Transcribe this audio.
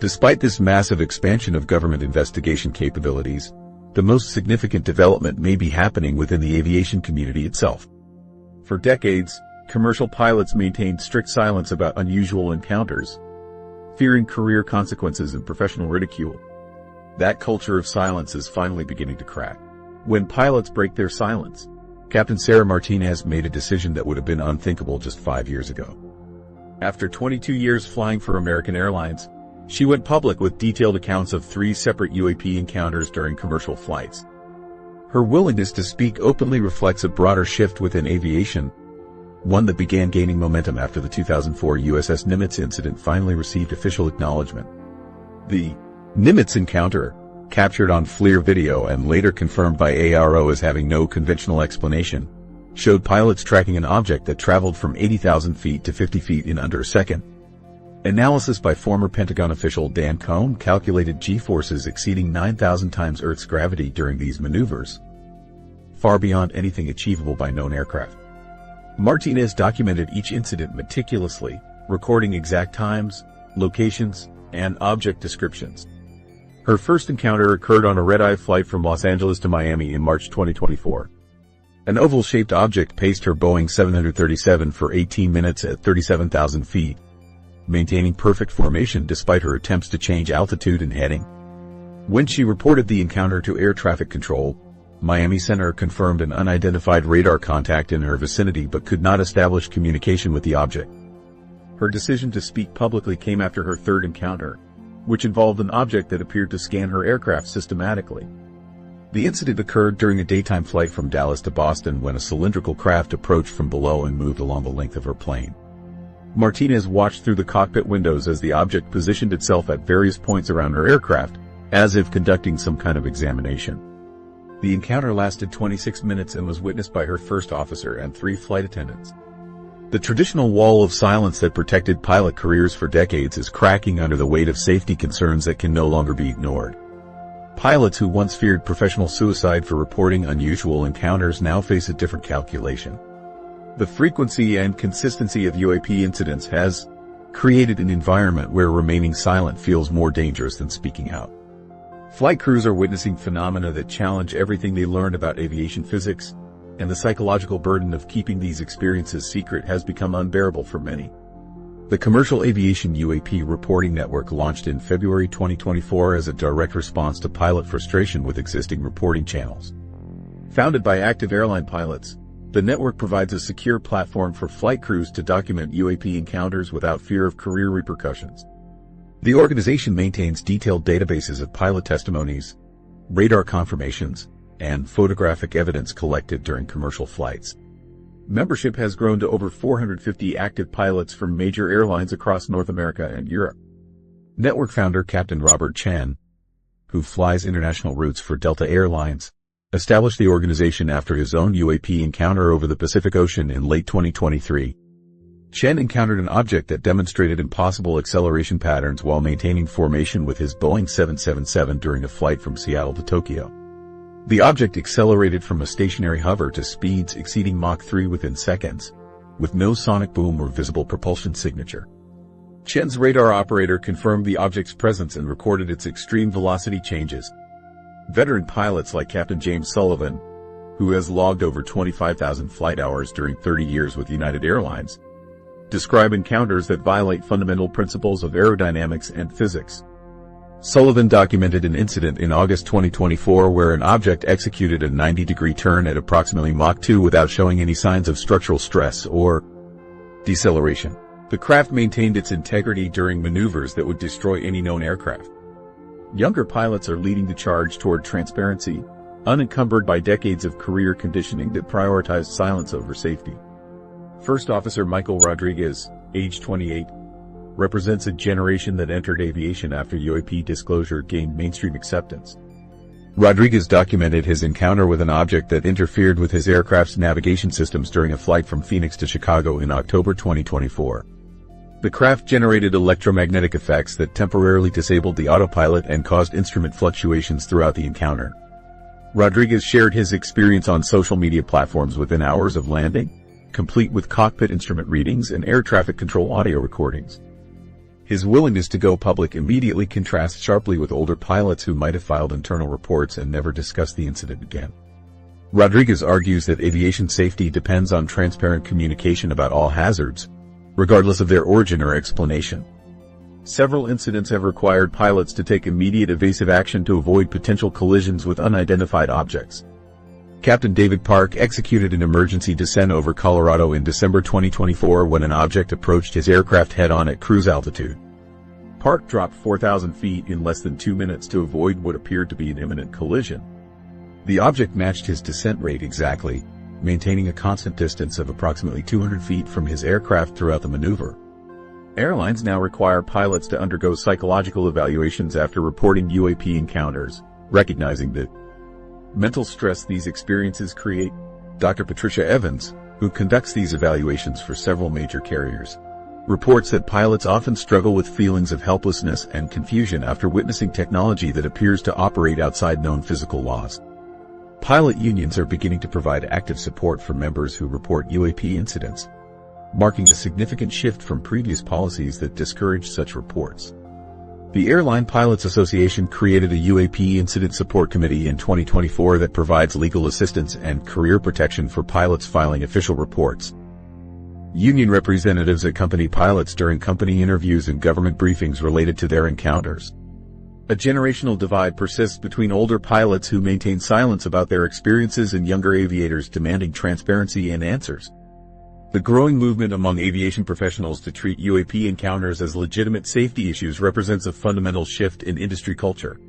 Despite this massive expansion of government investigation capabilities, the most significant development may be happening within the aviation community itself. For decades, commercial pilots maintained strict silence about unusual encounters, fearing career consequences and professional ridicule. That culture of silence is finally beginning to crack. When pilots break their silence, Captain Sarah Martinez made a decision that would have been unthinkable just 5 years ago. After 22 years flying for American Airlines, she went public with detailed accounts of 3 separate UAP encounters during commercial flights. Her willingness to speak openly reflects a broader shift within aviation, one that began gaining momentum after the 2004 USS Nimitz incident finally received official acknowledgement. The Nimitz encounter, captured on FLIR video and later confirmed by ARO as having no conventional explanation, showed pilots tracking an object that traveled from 80,000 feet to 50 feet in under a second. Analysis by former Pentagon official Dan Cohn calculated G-forces exceeding 9,000 times Earth's gravity during these maneuvers, far beyond anything achievable by known aircraft. Martinez documented each incident meticulously, recording exact times, locations, and object descriptions. Her first encounter occurred on a red-eye flight from Los Angeles to Miami in March 2024. An oval-shaped object paced her Boeing 737 for 18 minutes at 37,000 feet, maintaining perfect formation despite her attempts to change altitude and heading. When she reported the encounter to air traffic control, Miami Center confirmed an unidentified radar contact in her vicinity but could not establish communication with the object. Her decision to speak publicly came after her third encounter, which involved an object that appeared to scan her aircraft systematically. The incident occurred during a daytime flight from Dallas to Boston when a cylindrical craft approached from below and moved along the length of her plane. Martinez watched through the cockpit windows as the object positioned itself at various points around her aircraft, as if conducting some kind of examination. The encounter lasted 26 minutes and was witnessed by her first officer and 3 flight attendants. The traditional wall of silence that protected pilot careers for decades is cracking under the weight of safety concerns that can no longer be ignored. Pilots who once feared professional suicide for reporting unusual encounters now face a different calculation. The frequency and consistency of UAP incidents has created an environment where remaining silent feels more dangerous than speaking out. Flight crews are witnessing phenomena that challenge everything they learned about aviation physics, and the psychological burden of keeping these experiences secret has become unbearable for many. The Commercial Aviation UAP Reporting Network launched in February 2024 as a direct response to pilot frustration with existing reporting channels. Founded by active airline pilots, the network provides a secure platform for flight crews to document UAP encounters without fear of career repercussions. The organization maintains detailed databases of pilot testimonies, radar confirmations, and photographic evidence collected during commercial flights. Membership has grown to over 450 active pilots from major airlines across North America and Europe. Network founder Captain Robert Chen, who flies international routes for Delta Airlines, established the organization after his own UAP encounter over the Pacific Ocean in late 2023. Chen encountered an object that demonstrated impossible acceleration patterns while maintaining formation with his Boeing 777 during a flight from Seattle to Tokyo. The object accelerated from a stationary hover to speeds exceeding Mach 3 within seconds, with no sonic boom or visible propulsion signature. Chen's radar operator confirmed the object's presence and recorded its extreme velocity changes. Veteran pilots like Captain James Sullivan, who has logged over 25,000 flight hours during 30 years with United Airlines, describe encounters that violate fundamental principles of aerodynamics and physics. Sullivan documented an incident in August 2024 where an object executed a 90-degree turn at approximately Mach 2 without showing any signs of structural stress or deceleration. The craft maintained its integrity during maneuvers that would destroy any known aircraft. Younger pilots are leading the charge toward transparency, unencumbered by decades of career conditioning that prioritized silence over safety. First Officer Michael Rodriguez, age 28, represents a generation that entered aviation after UAP disclosure gained mainstream acceptance. Rodriguez documented his encounter with an object that interfered with his aircraft's navigation systems during a flight from Phoenix to Chicago in October 2024. The craft generated electromagnetic effects that temporarily disabled the autopilot and caused instrument fluctuations throughout the encounter. Rodriguez shared his experience on social media platforms within hours of landing, complete with cockpit instrument readings and air traffic control audio recordings. His willingness to go public immediately contrasts sharply with older pilots who might have filed internal reports and never discussed the incident again. Rodriguez argues that aviation safety depends on transparent communication about all hazards, regardless of their origin or explanation. Several incidents have required pilots to take immediate evasive action to avoid potential collisions with unidentified objects. Captain David Park executed an emergency descent over Colorado in December 2024 when an object approached his aircraft head-on at cruise altitude. Park dropped 4,000 feet in less than 2 minutes to avoid what appeared to be an imminent collision. The object matched his descent rate exactly, maintaining a constant distance of approximately 200 feet from his aircraft throughout the maneuver. Airlines now require pilots to undergo psychological evaluations after reporting UAP encounters, recognizing the mental stress these experiences create. Dr. Patricia Evans, who conducts these evaluations for several major carriers, reports that pilots often struggle with feelings of helplessness and confusion after witnessing technology that appears to operate outside known physical laws. Pilot unions are beginning to provide active support for members who report UAP incidents, marking a significant shift from previous policies that discouraged such reports. The Airline Pilots Association created a UAP Incident Support Committee in 2024 that provides legal assistance and career protection for pilots filing official reports. Union representatives accompany pilots during company interviews and government briefings related to their encounters. A generational divide persists between older pilots who maintain silence about their experiences and younger aviators demanding transparency and answers. The growing movement among aviation professionals to treat UAP encounters as legitimate safety issues represents a fundamental shift in industry culture.